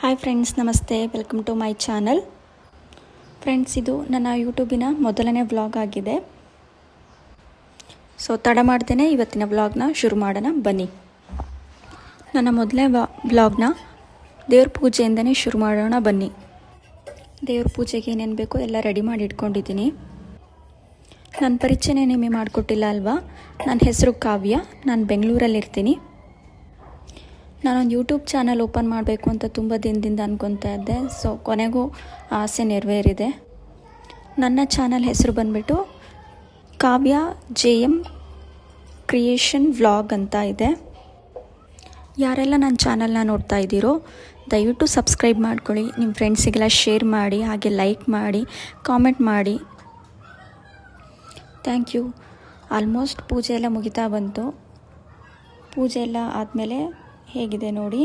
Hi friends, ನಮಸ್ತೆ. Welcome to my channel. Friends, ಇದು ನನ್ನ ಯೂಟ್ಯೂಬಿನ ಮೊದಲನೇ ವ್ಲಾಗ್ ಆಗಿದೆ. ಸೊ ತಡ ಮಾಡ್ತೇನೆ ಇವತ್ತಿನ ವ್ಲಾಗ್ನ ಶುರು ಮಾಡೋಣ ಬನ್ನಿ. ನನ್ನ ಮೊದಲನೇ ವ್ಲಾಗ್ನ ದೇವ್ರ ಪೂಜೆಯಿಂದನೇ ಶುರು ಮಾಡೋಣ ಬನ್ನಿ. ದೇವ್ರ ಪೂಜೆಗೆ ಏನೇನು ಬೇಕೋ ಎಲ್ಲ ರೆಡಿ ಮಾಡಿ ಇಟ್ಕೊಂಡಿದ್ದೀನಿ. ನನ್ನ ಪರಿಚಯನೇ ನಿಮಗೆ ಮಾಡಿಕೊಟ್ಟಿಲ್ಲ ಅಲ್ವಾ? ನನ್ನ ಹೆಸರು ಕಾವ್ಯ. ನಾನು ಬೆಂಗಳೂರಲ್ಲಿರ್ತೀನಿ. ನಾನೊಂದು ಯೂಟ್ಯೂಬ್ ಚಾನಲ್ ಓಪನ್ ಮಾಡಬೇಕು ಅಂತ ತುಂಬ ದಿನದಿಂದ ಅಂದ್ಕೊತಾ ಇದ್ದೆ. ಸೊ ಕೊನೆಗೂ ಆಸೆ ನೆರವೇರಿದೆ. ನನ್ನ ಚಾನಲ್ ಹೆಸರು ಬಂದುಬಿಟ್ಟು ಕಾವ್ಯ JM ಕ್ರಿಯೇಷನ್ ವ್ಲಾಗ್ ಅಂತ ಇದೆ. ಯಾರೆಲ್ಲ ನನ್ನ ಚಾನಲ್ನ ನೋಡ್ತಾ ಇದ್ದೀರೋ ದಯವಿಟ್ಟು ಸಬ್ಸ್ಕ್ರೈಬ್ ಮಾಡ್ಕೊಳ್ಳಿ, ನಿಮ್ಮ ಫ್ರೆಂಡ್ಸಿಗೆಲ್ಲ ಶೇರ್ ಮಾಡಿ, ಹಾಗೆ ಲೈಕ್ ಮಾಡಿ, ಕಾಮೆಂಟ್ ಮಾಡಿ. Thank you. ಆಲ್ಮೋಸ್ಟ್ ಪೂಜೆ ಎಲ್ಲ ಮುಗಿತಾ ಬಂತು. ಪೂಜೆ ಎಲ್ಲ ಆದಮೇಲೆ ಹೇಗಿದೆ ನೋಡಿ.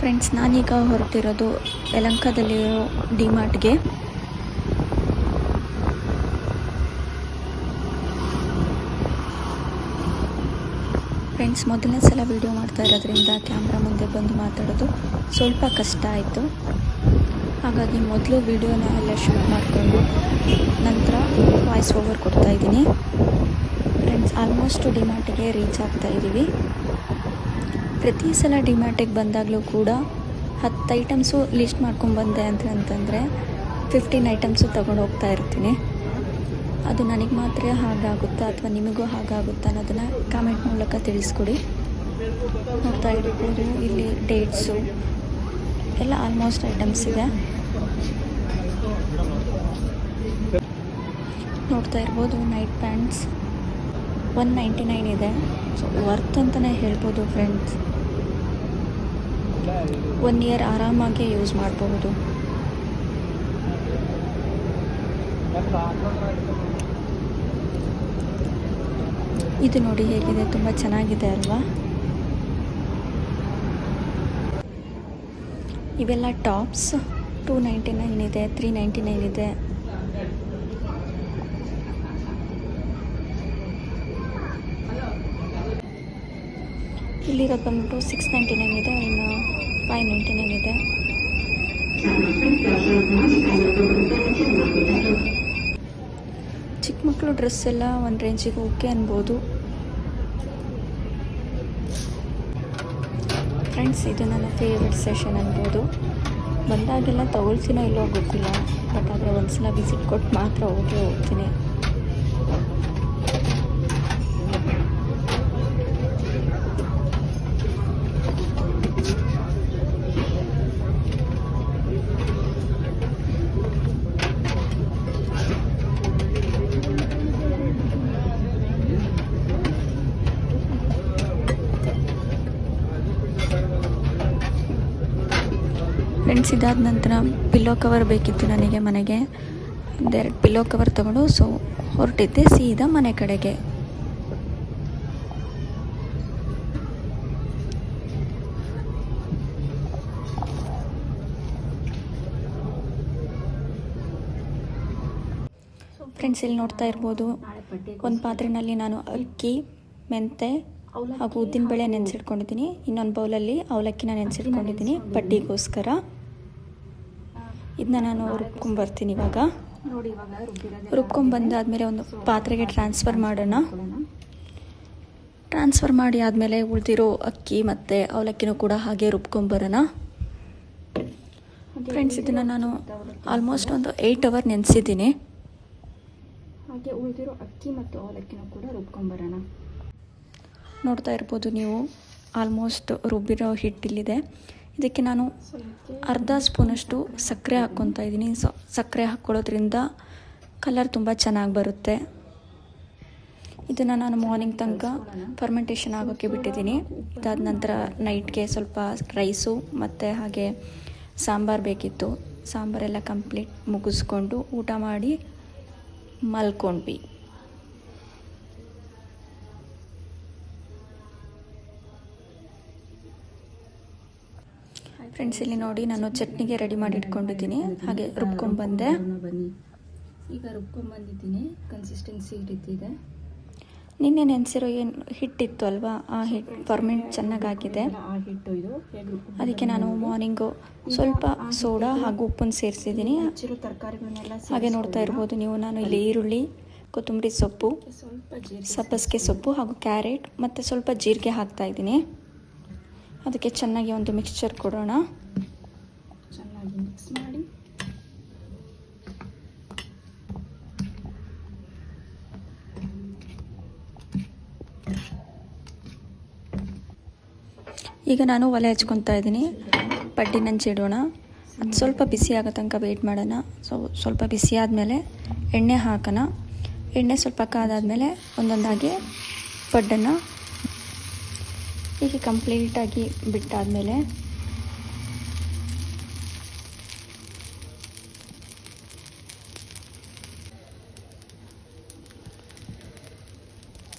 ಫ್ರೆಂಡ್ಸ್, ನಾನೀಗ ಹೊರಟಿರೋದು ಯಲಹಂಕದಲ್ಲಿರೋ ಡಿಮಾರ್ಟ್ಗೆ. ಫ್ರೆಂಡ್ಸ್, ಮೊದಲನೇ ಸಲ ವಿಡಿಯೋ ಮಾಡ್ತಾ ಇರೋದ್ರಿಂದ ಕ್ಯಾಮ್ರಾ ಮುಂದೆ ಬಂದು ಮಾತಾಡೋದು ಸ್ವಲ್ಪ ಕಷ್ಟ ಆಯಿತು. ಹಾಗಾಗಿ ಮೊದಲು ವಿಡಿಯೋನ ಎಲ್ಲ ಶೂಟ್ ಮಾಡಿಕೊಂಡು ನಂತರ ವಾಯ್ಸ್ ಓವರ್ ಕೊಡ್ತಾಯಿದ್ದೀನಿ. ಫ್ರೆಂಡ್ಸ್, ಆಲ್ಮೋಸ್ಟ್ ಡಿಮಾರ್ಟಿಗೆ ರೀಚ್ ಆಗ್ತಾಯಿದ್ದೀವಿ. ಪ್ರತಿ ಸಲ ಡಿಮಾರ್ಟಿಗೆ ಬಂದಾಗಲೂ ಕೂಡ 10 ಐಟಮ್ಸು ಲಿಸ್ಟ್ ಮಾಡ್ಕೊಂಡ್ಬಂದೆ ಅಂತಂದರೆ 15 ಐಟಮ್ಸು ತೊಗೊಂಡು ಹೋಗ್ತಾ ಇರ್ತೀನಿ. ಅದು ನನಗೆ ಮಾತ್ರ ಹಾಗಾಗುತ್ತಾ ಅಥವಾ ನಿಮಗೂ ಹಾಗಾಗುತ್ತಾ ಅನ್ನೋದನ್ನು ಕಾಮೆಂಟ್ ಮೂಲಕ ತಿಳಿಸ್ಕೊಡಿ. ನೋಡ್ತಾ ಇರ್ಬೋದು, ಇಲ್ಲಿ ಡೇಟ್ಸು ಎಲ್ಲ ಆಲ್ಮೋಸ್ಟ್ ಐಟಮ್ಸ್ ಇದೆ. ನೋಡ್ತಾ ಇರ್ಬೋದು, ನೈಟ್ ಪ್ಯಾಂಟ್ಸ್ 199 ಇದೆ. ಸೊ ವರ್ತ್ ಅಂತಲೇ ಹೇಳ್ಬೋದು ಫ್ರೆಂಡ್ಸ್. 1 ಇಯರ್ ಆರಾಮಾಗಿ ಯೂಸ್ ಮಾಡಬಹುದು. ಇದು ನೋಡಿ ಹೇಗಿದೆ, ತುಂಬ ಚೆನ್ನಾಗಿದೆ ಅಲ್ವಾ? ಇವೆಲ್ಲ ಟಾಪ್ಸ್ 299 ಇದೆ, 399 ಇದೆ. ಇಲ್ಲಿರೋದು ಬಂದ್ಬಿಟ್ಟು 699 ಇದೆ, ಇನ್ನು 599 ಇದೆ. ಚಿಕ್ಕ ಮಕ್ಕಳು ಡ್ರೆಸ್ ಎಲ್ಲ ಒಂದು ರೇಂಜಿಗೆ ಓಕೆ ಅನ್ಬೋದು. ಫ್ರೆಂಡ್ಸ್, ಇದು ನನ್ನ ಫೇವ್ರೆಟ್ ಸೆಷನ್ ಅನ್ಬೋದು. ಬಂದಾಗೆಲ್ಲ ತಗೊಳ್ತೀನೋ ಇಲ್ಲೋ ಗೊತ್ತಿಲ್ಲ, ಬಟ್ ಆದರೆ ಒಂದು ಸಲ ವಿಸಿಟ್ ಕೊಟ್ಟು ಮಾತ್ರ ಹೋಗ್ತೀನಿ. ಫ್ರೆಂಡ್ಸ್, ಇದಾದ ನಂತರ ಪಿಲ್ಲೋ ಕವರ್ ಬೇಕಿತ್ತು ನನಗೆ ಮನೆಗೆ. 2 ಪಿಲ್ಲೋ ಕವರ್ ತಗೊಂಡು ಸೊ ಹೊರಟಿದ್ದೆ ಸೀದಾ ಮನೆ ಕಡೆಗೆ. ಫ್ರೆಂಡ್ಸ್, ಇಲ್ಲಿ ನೋಡ್ತಾ ಇರ್ಬೋದು, ಒಂದು ಪಾತ್ರೆಯಲ್ಲಿ ನಾನು ಅಕ್ಕಿ, ಮೆಂತೆ ಹಾಗೂ ಉದ್ದಿನಬೇಳೆ ನೆನೆಸಿಟ್ಕೊಂಡಿದ್ದೀನಿ. ಇನ್ನೊಂದು ಬೌಲಲ್ಲಿ ಅವಲಕ್ಕಿನ ನೆನೆಸಿಟ್ಕೊಂಡಿದ್ದೀನಿ ಪಡ್ಡಿಗೋಸ್ಕರ. ಇದನ್ನ ನಾನು ರುಬ್ಕೊಂಬರ್ತೀನಿ ಇವಾಗ. ರುಬ್ಕೊಂಬಂದಾದಮೇಲೆ ಒಂದು ಪಾತ್ರೆಗೆ ಟ್ರಾನ್ಸ್ಫರ್ ಮಾಡೋಣ. ಟ್ರಾನ್ಸ್ಫರ್ ಮಾಡಿ ಆದಮೇಲೆ ಉಳಿದಿರೋ ಅಕ್ಕಿ ಮತ್ತು ಅವಲಕ್ಕಿನೂ ಕೂಡ ಹಾಗೆ ರುಬ್ಕೊಂಬರೋಣ. ಫ್ರೆಂಡ್ಸ್, ಇದನ್ನು ನಾನು ಆಲ್ಮೋಸ್ಟ್ ಒಂದು 8 ಅವರ್ ನೆನೆಸಿದ್ದೀನಿ. ಹಾಗೆ ಉಳಿದಿರೋ ಅಕ್ಕಿ ಮತ್ತು ಅವಲಕ್ಕಿನೂ ಕೂಡ ರುಬ್ಕೊಂಬರೋಣ. ನೋಡ್ತಾ ಇರ್ಬೋದು ನೀವು, ಆಲ್ಮೋಸ್ಟ್ ರುಬ್ಬಿರೋ ಹಿಟ್ಟಿಲ್ಲಿದೆ. ಇದಕ್ಕೆ ನಾನು ಅರ್ಧ ಸ್ಪೂನಷ್ಟು ಸಕ್ಕರೆ ಹಾಕ್ಕೊತಾ ಇದ್ದೀನಿ. ಸಕ್ಕರೆ ಹಾಕ್ಕೊಳ್ಳೋದ್ರಿಂದ ಕಲರ್ ತುಂಬ ಚೆನ್ನಾಗಿ ಬರುತ್ತೆ. ಇದನ್ನು ನಾನು ಮಾರ್ನಿಂಗ್ ತನಕ ಫರ್ಮೆಂಟೇಷನ್ ಆಗೋಕ್ಕೆ ಬಿಟ್ಟಿದ್ದೀನಿ. ಇದಾದ ನಂತರ ನೈಟ್ಗೆ ಸ್ವಲ್ಪ ರೈಸು ಮತ್ತು ಹಾಗೆ ಸಾಂಬಾರು ಬೇಕಿತ್ತು. ಸಾಂಬಾರೆಲ್ಲ ಕಂಪ್ಲೀಟ್ ಮುಗಿಸ್ಕೊಂಡು ಊಟ ಮಾಡಿ ಮಲ್ಕೊಂಡ್ವಿ. ಫ್ರೆಂಡ್ಸ್, ಇಲ್ಲಿ ನೋಡಿ ನಾನು ಚಟ್ನಿಗೆ ರೆಡಿ ಮಾಡಿ ಇಟ್ಕೊಂಡಿದ್ದೀನಿ. ಹಾಗೆ ರುಬ್ಕೊಂಡ್ಬಂದೆ. ಈಗ ರುಬ್ಕೊಂಡ್ಬಂದಿದ್ದೀನಿ. ಕನ್ಸಿಸ್ಟೆನ್ಸಿ ಹಿಡಿದಿದೆ. ನಿನ್ನೆ ನೆನೆಸಿರೋ ಏನು ಹಿಟ್ಟಿತ್ತು ಅಲ್ವಾ, ಆ ಹಿಟ್ಟು ಫರ್ಮೆಂಟ್ ಚೆನ್ನಾಗಾಗಿದೆ. ಆ ಹಿಟ್ಟು ಇದು ಅದಕ್ಕೆ ನಾನು ಮಾರ್ನಿಂಗು ಸ್ವಲ್ಪ ಸೋಡಾ ಹಾಗೂ ಉಪ್ಪನ್ನು ಸೇರಿಸಿದ್ದೀನಿ. ತರಕಾರಿಗಳನ್ನೆಲ್ಲ ಹಾಗೆ ನೋಡ್ತಾ ಇರ್ಬೋದು ನೀವು, ನಾನು ಇಲ್ಲಿ ಈರುಳ್ಳಿ, ಕೊತ್ತಂಬರಿ ಸೊಪ್ಪು, ಸಬ್ಬಸಿಗೆ ಸೊಪ್ಪು ಹಾಗೂ ಕ್ಯಾರೆಟ್ ಮತ್ತು ಸ್ವಲ್ಪ ಜೀರಿಗೆ ಹಾಕ್ತಾ ಇದ್ದೀನಿ. ಅದಕ್ಕೆ ಚೆನ್ನಾಗಿ ಒಂದು ಮಿಕ್ಸ್ಚರ್ ಕೊಡೋಣ. ಚೆನ್ನಾಗಿ ಮಿಕ್ಸ್ ಮಾಡಿ ಈಗ ನಾನು ಒಲೆ ಹಚ್ಕೊತಾ ಇದ್ದೀನಿ. ಪಡ್ಡಿ ನಂಚಿಡೋಣ. ಅದು ಸ್ವಲ್ಪ ಬಿಸಿ ಆಗೋ ತನಕ ವೆಯ್ಟ್ ಮಾಡೋಣ. ಸ್ವಲ್ಪ ಬಿಸಿ ಆದಮೇಲೆ ಎಣ್ಣೆ ಹಾಕೋಣ. ಎಣ್ಣೆ ಸ್ವಲ್ಪ ಕಾದಾದಮೇಲೆ ಒಂದೊಂದಾಗಿ ಪಡ್ಡನ್ನು ಹೀಗೆ ಕಂಪ್ಲೀಟಾಗಿ ಬಿಟ್ಟಾದಮೇಲೆ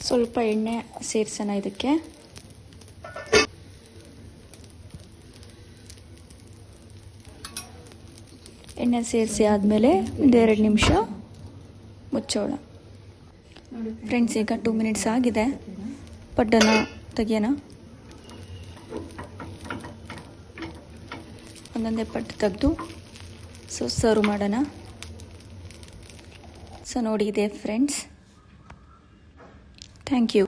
ಸ್ವಲ್ಪ ಎಣ್ಣೆ ಸೇರಿಸೋಣ ಇದಕ್ಕೆ. ಎಣ್ಣೆ ಸೇರಿಸಿ ಆದಮೇಲೆ 1-2 ನಿಮಿಷ ಮುಚ್ಚೋಣ. ಫ್ರೆಂಡ್ಸ್, ಈಗ 2 ಮಿನಿಟ್ಸ್ ಆಗಿದೆ. ಪಡ್ಡನ್ನು ತೆಗಿಯೋಣ. ಒಂದೊಂದೇ ಪಡ್ಡು ತೆಗೆದು ಸರ್ವ್ ಮಾಡೋಣ. ನೋಡಿ ಇದೆ ಫ್ರೆಂಡ್ಸ್. Thank you.